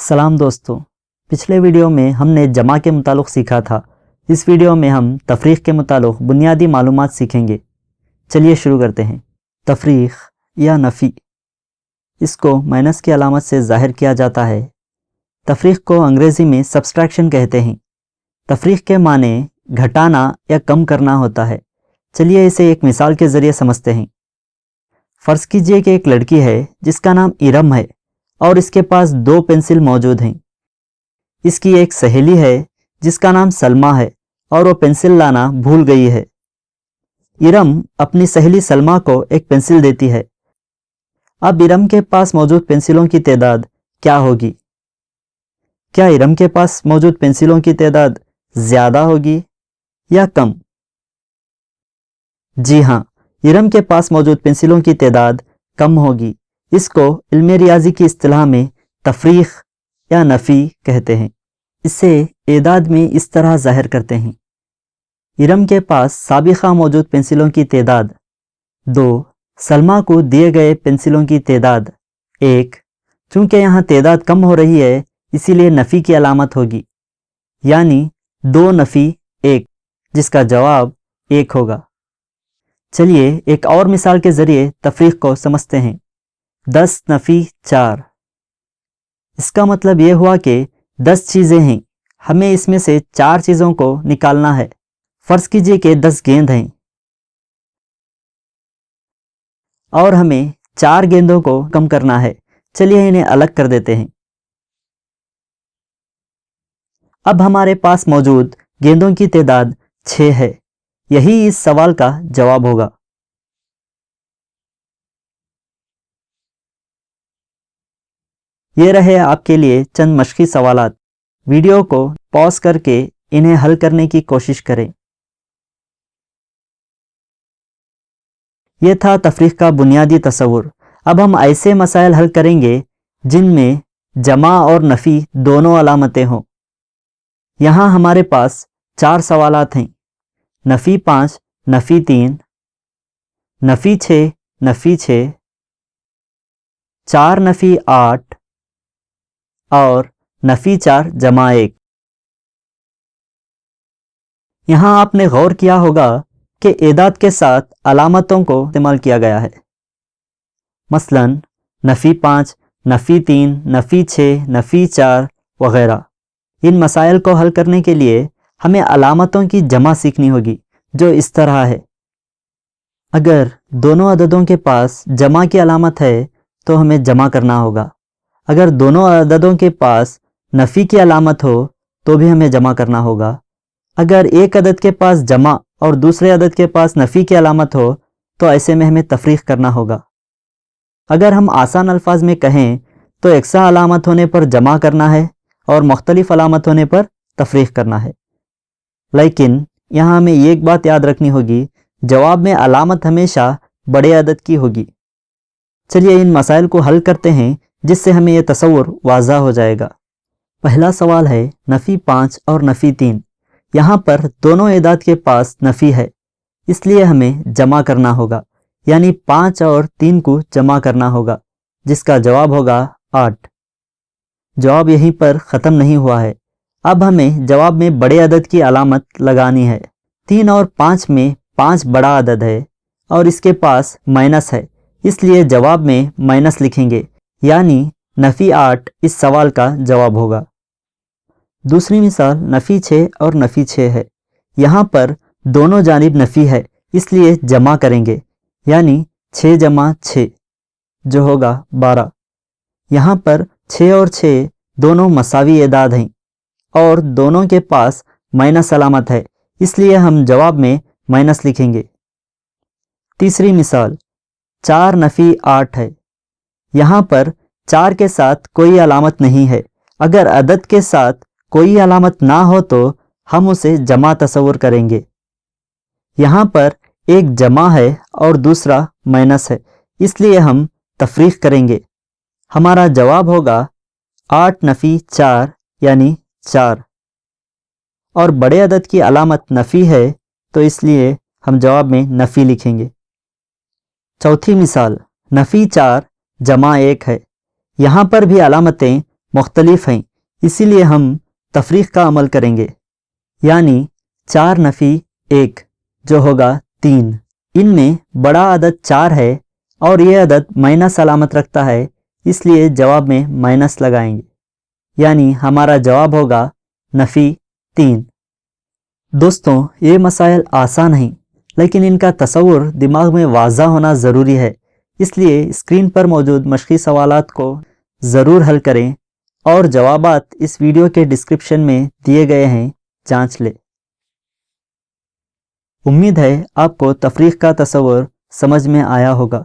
सलाम दोस्तों, पिछले वीडियो में हमने जमा के मुतालिक सीखा था। इस वीडियो में हम तफरीक़ के मुतालिक बुनियादी मालूमात सीखेंगे। चलिए शुरू करते हैं। तफरीक़ या नफ़ी, इसको माइनस की अलामत से ज़ाहिर किया जाता है। तफरीक़ को अंग्रेज़ी में सब्सट्रैक्शन कहते हैं। तफरीक़ के माने घटाना या कम करना होता है। चलिए इसे एक मिसाल के ज़रिए समझते हैं। फ़र्ज़ कीजिए कि एक लड़की है जिसका नाम इरम है और इसके पास 2 पेंसिल मौजूद हैं। इसकी एक सहेली है जिसका नाम सलमा है और वो पेंसिल लाना भूल गई है। इरम अपनी सहेली सलमा को एक पेंसिल देती है। अब इरम के पास मौजूद पेंसिलों की तादाद क्या होगी? क्या इरम के पास मौजूद पेंसिलों की तादाद ज़्यादा होगी या कम? जी हाँ, इरम के पास मौजूद पेंसिलों की तादाद कम होगी। इसको इल्मे रियाजी की इस्तिलाह में तफरीक़ या नफ़ी कहते हैं। इसे एदाद में इस तरह ज़ाहिर करते हैं। इरम के पास साबिक़ा मौजूद पेंसिलों की तादाद 2, सलमा को दिए गए पेंसिलों की तादाद 1। चूँकि यहाँ तादाद कम हो रही है इसीलिए नफ़ी की अलामत होगी, यानी 2 नफ़ी 1, जिसका जवाब 1 होगा। चलिए एक और मिसाल के ज़रिए तफरीक़ को समझते हैं। 10 नफ़ी 4, इसका मतलब ये हुआ कि 10 चीज़ें हैं, हमें इसमें से 4 चीज़ों को निकालना है। फ़र्ज़ कीजिए कि 10 गेंद हैं और हमें 4 गेंदों को कम करना है। चलिए इन्हें अलग कर देते हैं। अब हमारे पास मौजूद गेंदों की तादाद 6 है। यही इस सवाल का जवाब होगा। ये रहे आपके लिए चंद मशक़ी सवालात। वीडियो को पॉज करके इन्हें हल करने की कोशिश करें। यह था तफरीक़ का बुनियादी तसव्वुर। अब हम ऐसे मसाइल हल करेंगे जिनमें जमा और नफ़ी दोनों अलामतें हों। यहाँ हमारे पास 4 सवालात हैं। नफ़ी 5, नफ़ी 3, नफ़ी 6, नफ़ी 6, 4 नफ़ी 8 और नफ़ी 4 जमा 1। यहाँ आपने गौर किया होगा कि एदाद के साथ अलामतों को इस्तेमाल किया गया है। मसलन नफ़ी 5, नफ़ी 3, नफ़ी 6, नफ़ी 4 वग़ैरह। इन मसाइल को हल करने के लिए हमें अलामतों की जमा सीखनी होगी, जो इस तरह है। अगर दोनों अददों के पास जमा की अलामत है तो हमें जमा करना होगा। अगर दोनों अददों के पास नफ़ी की अलामत हो तो भी हमें जमा करना होगा। अगर एक अदद के पास जमा और दूसरे अदद के पास नफ़ी की अलामत हो तो ऐसे में हमें तफरीक़ करना होगा। अगर हम आसान अल्फाज में कहें तो यकसा अलामत होने पर जमा करना है और मुख्तलिफ अलामत होने पर तफरीक़ करना है। लेकिन यहाँ हमें एक बात याद रखनी होगी, जवाब में अलामत हमेशा बड़े अदद की होगी। चलिए इन मसाइल को हल करते हैं जिससे हमें यह तसव्वुर वाज़ा हो जाएगा। पहला सवाल है नफ़ी 5 और नफ़ी 3। यहाँ पर दोनों एदाद के पास नफ़ी है, इसलिए हमें जमा करना होगा, यानी 5 और 3 को जमा करना होगा, जिसका जवाब होगा 8। जवाब यहीं पर ख़त्म नहीं हुआ है। अब हमें जवाब में बड़े अदद की अलामत लगानी है। 3 और 5 में 5 बड़ा अदद है और इसके पास माइनस है, इसलिए जवाब में माइनस लिखेंगे, यानी नफ़ी 8 इस सवाल का जवाब होगा। दूसरी मिसाल नफ़ी 6 और नफ़ी 6 है। यहाँ पर दोनों जानिब नफ़ी है, इसलिए जमा करेंगे, यानी 6 जमा 6 जो होगा 12। यहाँ पर 6 और 6 दोनों मसावी एदाद हैं और दोनों के पास माइनस अलामत है, इसलिए हम जवाब में माइनस लिखेंगे। तीसरी मिसाल 4 नफ़ी 8 है। यहाँ पर 4 के साथ कोई अलामत नहीं है। अगर अदद के साथ कोई अलामत ना हो तो हम उसे जमा तस्वुर करेंगे। यहाँ पर एक जमा है और दूसरा माइनस है, इसलिए हम तफरीक़ करेंगे। हमारा जवाब होगा 8 नफ़ी 4 यानी 4। और बड़े अदद की अलामत नफ़ी है तो इसलिए हम जवाब में नफ़ी लिखेंगे। चौथी मिसाल नफ़ी 4 जमा 1 है। यहाँ पर भी अलामतें مختلف ہیں، اسی لیے ہم تفریق کا عمل کریں گے، یعنی 4 نفی 1 جو ہوگا 3۔ ان میں بڑا عدد 4 ہے اور یہ عدد مائنس علامت رکھتا ہے، اس لیے جواب میں مائنس لگائیں گے، یعنی ہمارا جواب ہوگا نفی 3۔ دوستوں، یہ مسائل آسان ہیں لیکن ان کا تصور دماغ میں واضح ہونا ضروری ہے، اس لیے اسکرین پر موجود مشقی سوالات کو ضرور حل کریں اور جوابات اس ویڈیو کے ڈسکرپشن میں دیے گئے ہیں، جانچ لیں۔ امید ہے آپ کو تفریق کا تصور سمجھ میں آیا ہوگا۔